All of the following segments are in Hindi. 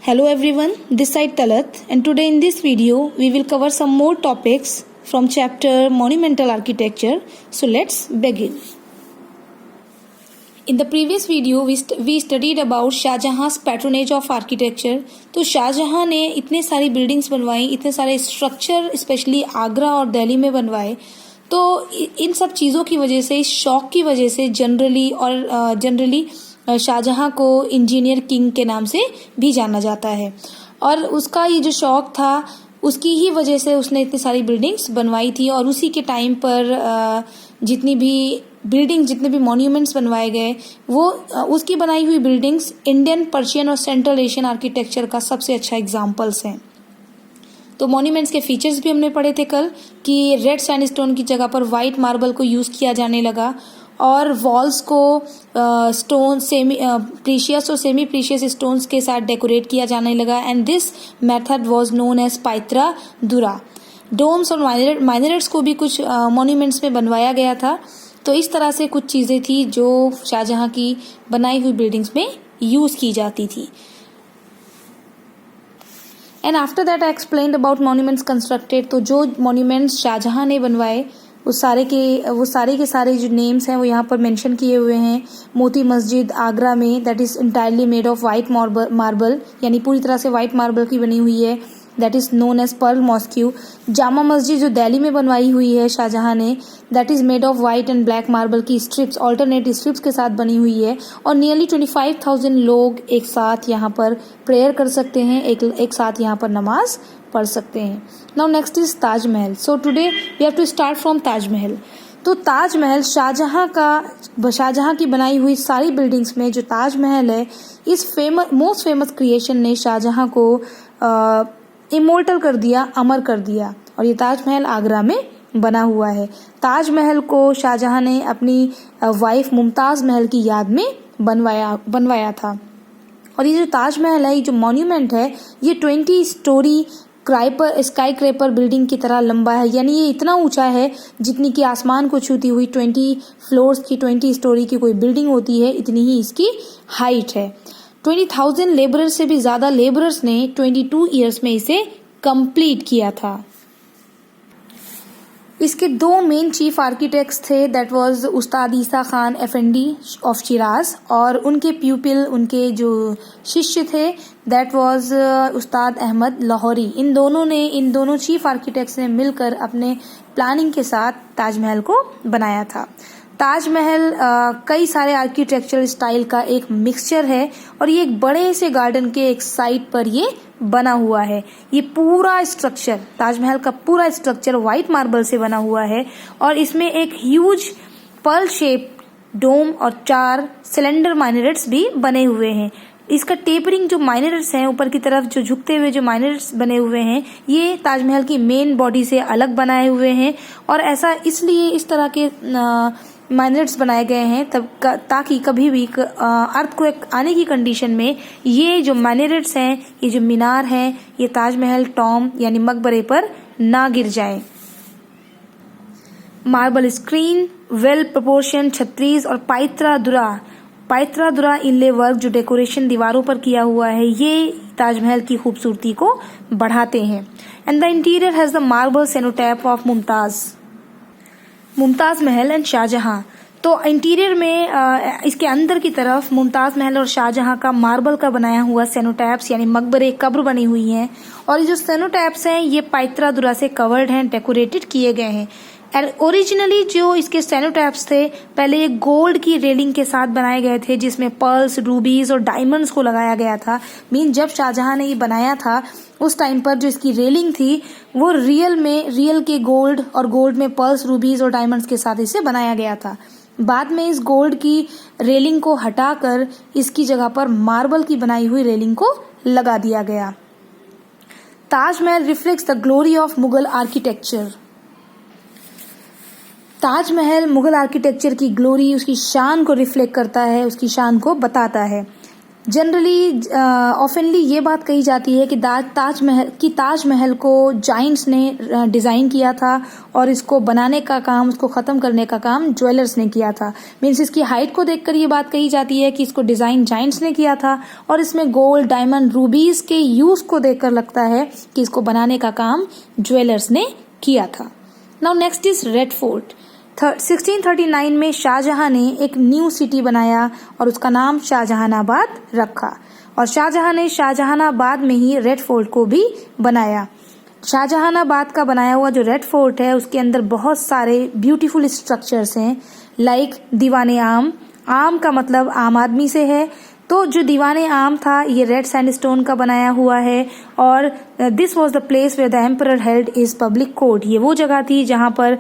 Hello everyone, this side Talat, and today in this video we will cover some more topics from chapter Monumental Architecture. So let's begin. In the previous video we studied about शाहजहां's patronage of architecture. तो शाहजहां ने इतने सारी बिल्डिंग्स बनवाई, इतने सारे स्ट्रक्चर स्पेशली आगरा और दिल्ली में बनवाए. तो इन सब चीज़ों की वजह से, इस शौक की वजह से जनरली शाहजहां को इंजीनियर किंग के नाम से भी जाना जाता है. और उसका ये जो शौक था उसकी ही वजह से उसने इतनी सारी बिल्डिंग्स बनवाई थी. और उसी के टाइम पर जितने भी मॉन्यूमेंट्स बनवाए गए वो उसकी बनाई हुई बिल्डिंग्स इंडियन, पर्शियन और सेंट्रल एशियन आर्किटेक्चर का सबसे अच्छा एग्जाम्पल्स हैं. तो मॉन्यूमेंट्स के फीचर्स भी हमने पढ़े थे कल कि रेड सैंडस्टोन की जगह पर वाइट मार्बल को यूज़ किया जाने लगा और वॉल्स को स्टोन प्रीशियस और सेमी प्रीशियस स्टोन्स के साथ डेकोरेट किया जाने लगा. And this method was known as pietra dura. Domes और माइनरेट्स को भी कुछ मॉन्यूमेंट्स में बनवाया गया था. तो इस तरह से कुछ चीज़ें थी जो शाहजहां की बनाई हुई बिल्डिंग्स में यूज़ की जाती थी. And after that I explained about monuments constructed. तो जो मॉन्यूमेंट्स शाहजहां ने बनवाए वो सारे के सारे जो नेम्स हैं वो यहाँ पर मेंशन किए हुए हैं. मोती मस्जिद आगरा में, that is entirely made of white marble, यानी पूरी तरह से वाइट मार्बल की बनी हुई है, that is known as pearl mosque. Jama Masjid जो दिल्ली में बनवाई हुई है शाहजहां ने, that is made of white and black marble की स्ट्रिप्स, ऑल्टरनेट स्ट्रिप्स के साथ बनी हुई है. और नियरली 25,000 लोग एक साथ यहाँ पर प्रेयर कर सकते हैं, एक साथ यहाँ पर नमाज पढ़ सकते हैं. Now next is Taj Mahal. So today we have to start from Taj Mahal. तो ताजमहल शाहजहां की बनाई हुई सारी बिल्डिंग्स में जो ताजमहल है, इस मोस्ट फेमस क्रिएशन ने शाहजहां को इमोर्टल कर दिया, अमर कर दिया. और ये ताजमहल आगरा में बना हुआ है. ताजमहल को शाहजहां ने अपनी वाइफ मुमताज़ महल की याद में बनवाया था. और ये जो ताजमहल है, ये जो मॉन्यूमेंट है, ये 20 स्टोरी स्काई क्रेपर बिल्डिंग की तरह लंबा है. यानी ये इतना ऊंचा है जितनी कि आसमान को छूती हुई 20 फ्लोर्स की, 20 स्टोरी की कोई बिल्डिंग होती है, इतनी ही इसकी हाइट है. 20,000 लेबरर्स से भी ज़्यादा लेबरर्स ने 22 ईयर्स में इसे कंप्लीट किया था. इसके दो मेन चीफ आर्किटेक्ट्स थे, that was Ustad Isa Khan F&D of Siraj, और उनके प्यूपिल, उनके जो शिष्य थे, दैट वाज उस्ताद अहमद लाहौरी. इन दोनों चीफ आर्किटेक्ट्स ने मिलकर अपने प्लानिंग के साथ ताजमहल को बनाया था. ताजमहल कई सारे आर्किटेक्चरल स्टाइल का एक मिक्सचर है और ये एक बड़े से गार्डन के एक साइड पर ये बना हुआ है. ये पूरा स्ट्रक्चर, ताजमहल का पूरा स्ट्रक्चर वाइट मार्बल से बना हुआ है और इसमें एक ह्यूज पर्ल शेप डोम और 4 सिलेंडर माइनरेट्स भी बने हुए हैं. इसका टेपरिंग जो माइनरेट्स हैं, ऊपर की तरफ जो झुकते हुए जो माइनरेट्स बने हुए हैं, ये ताजमहल की मेन बॉडी से अलग बनाए हुए हैं. और ऐसा इसलिए इस तरह के माइनरेट्स बनाए गए हैं ताकि कभी भी अर्थक्वेक आने की कंडीशन में ये जो माइनरेट्स हैं, ये जो मीनार हैं, ये ताजमहल टॉम यानी मकबरे पर ना गिर जाए. मार्बल स्क्रीन, वेल प्रोपोर्शन छत्रीज और पाइत्रा दुरा इनले वर्क जो डेकोरेशन दीवारों पर किया हुआ है, ये ताजमहल की खूबसूरती को बढ़ाते हैं. And the interior has the marble cenotaph of Mumtaz Mahal and Shahjahan. तो इंटीरियर में इसके अंदर की तरफ मुमताज़ महल और शाहजहां का मार्बल का बनाया हुआ सेनोटैप्स यानी मकबरे, कब्र बनी हुई हैं. और ये जो सेनोटैप्स हैं ये पाइत्रा दुरा से कवर्ड हैं, डेकोरेटेड किए गए हैं. ओरिजिनली जो इसके सेनोटैप्स थे पहले ये गोल्ड की रेलिंग के साथ बनाए गए थे जिसमें पर्ल्स, रूबीज और डायमंड्स को लगाया गया था. जब शाहजहां ने ये बनाया था उस टाइम पर जो इसकी रेलिंग थी वो रियल के गोल्ड और गोल्ड में पर्ल्स, रूबीज और डायमंड्स के साथ इसे बनाया गया था. बाद में इस गोल्ड की रेलिंग को हटाकर इसकी जगह पर मार्बल की बनाई हुई रेलिंग को लगा दिया गया. Taj Mahal reflects the glory of Mughal architecture. Taj Mahal Mughal architecture की ग्लोरी, उसकी शान को रिफ्लेक्ट करता है, उसकी शान को बताता है. जनरली ऑफनली ये बात कही जाती है कि ताजमहल को जाइंट्स ने डिज़ाइन किया था और इसको बनाने का काम, उसको ख़त्म करने का काम ज्वेलर्स ने किया था। मीन्स इसकी हाइट को देखकर ये बात कही जाती है कि इसको डिज़ाइन जाइंट्स ने किया था, और इसमें गोल्ड, डायमंड, रूबीज़ के यूज़ को देखकर लगता है कि इसको बनाने का काम ज्वेलर्स ने किया था। Now next is red fort. 1639 में शाहजहां ने एक न्यू सिटी बनाया और उसका नाम शाहजहानाबाद रखा, और शाहजहां ने शाहजहानाबाद में ही रेड फोर्ट को भी बनाया। शाहजहानाबाद का बनाया हुआ जो रेड फोर्ट है उसके अंदर बहुत सारे ब्यूटीफुल स्ट्रक्चर्स हैं, लाइक दीवाने आम। आम का मतलब आम आदमी से है, तो जो दीवाने आम था ये रेड सैंडस्टोन का बनाया हुआ है, और this was the place where the emperor held is public court. ये वो जगह थी जहां पर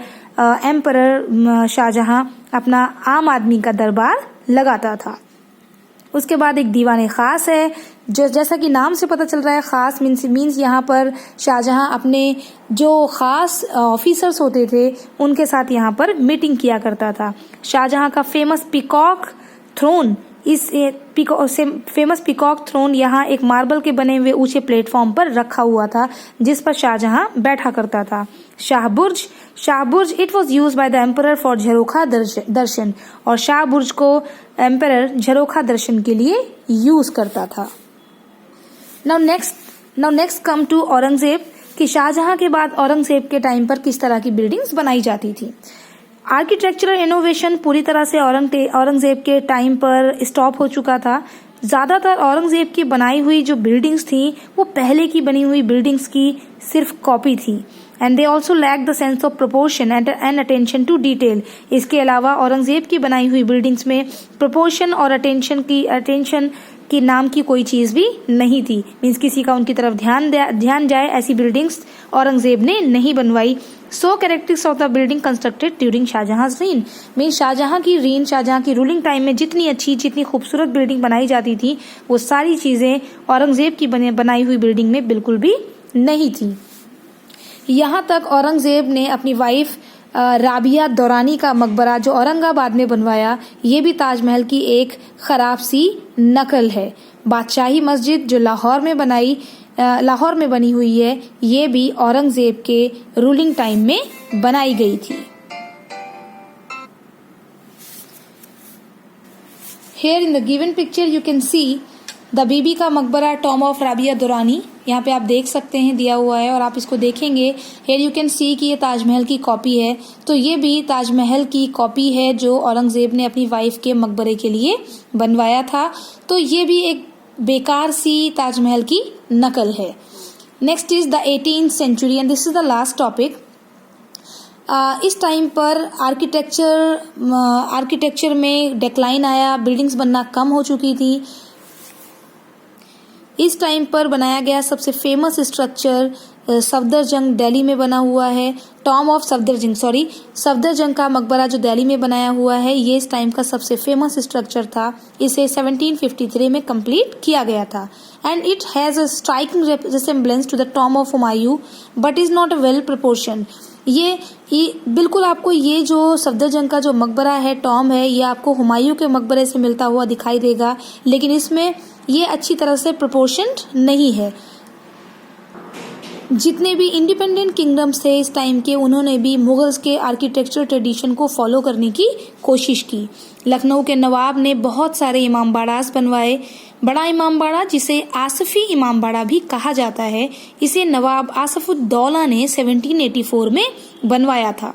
एम्परर शाहजहां अपना आम आदमी का दरबार लगाता था। उसके बाद एक दीवाने खास है, जो जैसा कि नाम से पता चल रहा है, खास मीन्स यहाँ पर शाहजहां अपने जो खास ऑफिसर्स होते थे उनके साथ यहाँ पर मीटिंग किया करता था। शाहजहां का फेमस पीकॉक थ्रोन, इस फेमस पीकॉक थ्रोन यहाँ एक मार्बल के बने हुए ऊंचे प्लेटफॉर्म पर रखा हुआ था जिस पर शाहजहां बैठा करता था। Shahburj it was use by the emperor for jharokha darshan, और शाहबुर्ज को एम्परर झरोखा दर्शन के लिए यूज करता था। Now next come to Aurangzeb, कि शाहजहां के बाद औरंगजेब के टाइम पर किस तरह की बिल्डिंग्स बनाई जाती थी। आर्किटेक्चरल इनोवेशन पूरी तरह से औरंगजेब के टाइम पर स्टॉप हो चुका था। ज़्यादातर औरंगजेब की बनाई हुई जो बिल्डिंग्स थी वो पहले की बनी हुई बिल्डिंग्स की सिर्फ कॉपी थी, and they also lack the sense of proportion and attention to detail. इसके अलावा औरंगजेब की बनाई हुई बिल्डिंग्स में प्रोपोर्शन और अटेंशन की नाम की कोई चीज़ भी नहीं थी। मीन्स किसी का उनकी तरफ ध्यान जाए ऐसी बिल्डिंग्स औरंगजेब ने नहीं बनवाई। So characteristics of the building constructed during Shahjahan's reign। Means Shahjahan की रूलिंग टाइम में जितनी खूबसूरत बिल्डिंग बनाई जाती थी वो सारी चीज़ें औरंगजेब की बनाई हुई बिल्डिंग में बिल्कुल भी नहीं थी। यहाँ तक औरंगजेब ने अपनी वाइफ राबिया दौरानी का मकबरा जो औरंगाबाद में बनवाया, ये भी ताजमहल की एक खराब सी नकल है। बादशाही मस्जिद जो लाहौर में बनी हुई है, ये भी औरंगजेब के रूलिंग टाइम में बनाई गई थी। Here in the given picture you can see the Bibi ka Maqbara Tom of Rabia Durrani. यहाँ पे आप देख सकते हैं दिया हुआ है, और आप इसको देखेंगे हेयर यू कैन सी कि ये ताजमहल की कॉपी है। तो ये भी ताजमहल की कॉपी है जो औरंगजेब ने अपनी वाइफ के मकबरे के लिए बनवाया था। तो ये भी एक बेकार सी ताजमहल की नकल है। Next is the 18th century and this is the last topic. इस टाइम पर आर्किटेक्चर में डिक्लाइन आया, बिल्डिंग्स बनना कम हो चुकी थी। इस टाइम पर बनाया गया सबसे फेमस स्ट्रक्चर सफदरजंग दिल्ली में बना हुआ है। सफदरजंग का मकबरा जो दिल्ली में बनाया हुआ है, ये इस टाइम का सबसे फेमस स्ट्रक्चर था। इसे 1753 में कंप्लीट किया गया था, and it has a striking resemblance to the tomb of Humayun but is not a well proportion. ये बिल्कुल आपको ये जो सफदरजंग का जो मकबरा है, टॉम है, ये आपको हुमायूं के मकबरे से मिलता हुआ दिखाई देगा, लेकिन इसमें ये अच्छी तरह से प्रोपोर्शन्ड नहीं है। जितने भी इंडिपेंडेंट किंगडम्स थे इस टाइम के, उन्होंने भी मुगल्स के आर्किटेक्चर ट्रेडिशन को फॉलो करने की कोशिश की। लखनऊ के नवाब ने बहुत सारे इमामबाड़ास बनवाए। बड़ा इमामबाड़ा, जिसे आसफी इमामबाड़ा भी कहा जाता है, इसे नवाब आसफुद्दौला ने 1784 में बनवाया था।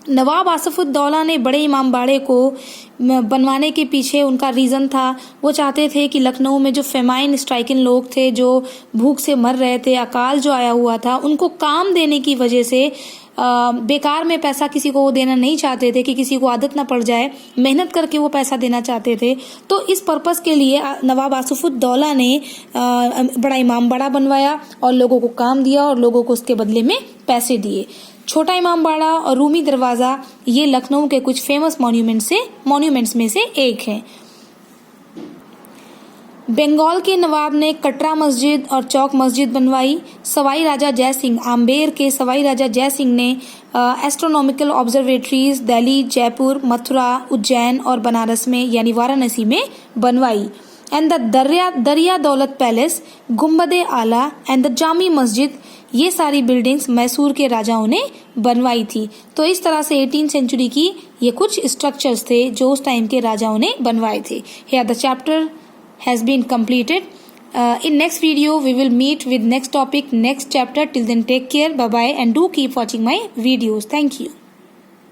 नवाब आसफुद्दौला ने बड़े इमामबाड़े को बनवाने के पीछे उनका रीज़न था, वो चाहते थे कि लखनऊ में जो फेमाइन स्ट्राइकिंग लोग थे, जो भूख से मर रहे थे, अकाल जो आया हुआ था, उनको काम देने की वजह से बेकार में पैसा किसी को वो देना नहीं चाहते थे कि किसी को आदत ना पड़ जाए, मेहनत करके वो पैसा देना चाहते थे। तो इस पर्पस के लिए नवाब आसफुद्दौला ने बड़ा इमामबाड़ा बनवाया और लोगों को काम दिया और लोगों को उसके बदले में पैसे दिए। छोटा इमामबाड़ा और रूमी दरवाज़ा ये लखनऊ के कुछ फेमस मॉन्यूमेंट्स में से एक है। बंगाल के नवाब ने कटरा मस्जिद और चौक मस्जिद बनवाई। सवाई राजा जय सिंह, आम्बेर के सवाई राजा जय सिंह ने एस्ट्रोनॉमिकल ऑब्जर्वेटरीज दिल्ली, जयपुर, मथुरा, उज्जैन और बनारस में यानी वाराणसी में बनवाई। एंड द दरिया दौलत पैलेस, गुम्बदे आला एंड द जामी मस्जिद, ये सारी बिल्डिंग्स मैसूर के राजाओं ने बनवाई थी। तो इस तरह से 18th सेंचुरी की ये कुछ स्ट्रक्चर्स थे जो उस टाइम के राजाओं ने बनवाए थे। Here the chapter has been completed. In next video we will meet with next topic, next chapter. Till then take care, bye bye, and do keep watching my videos. Thank you.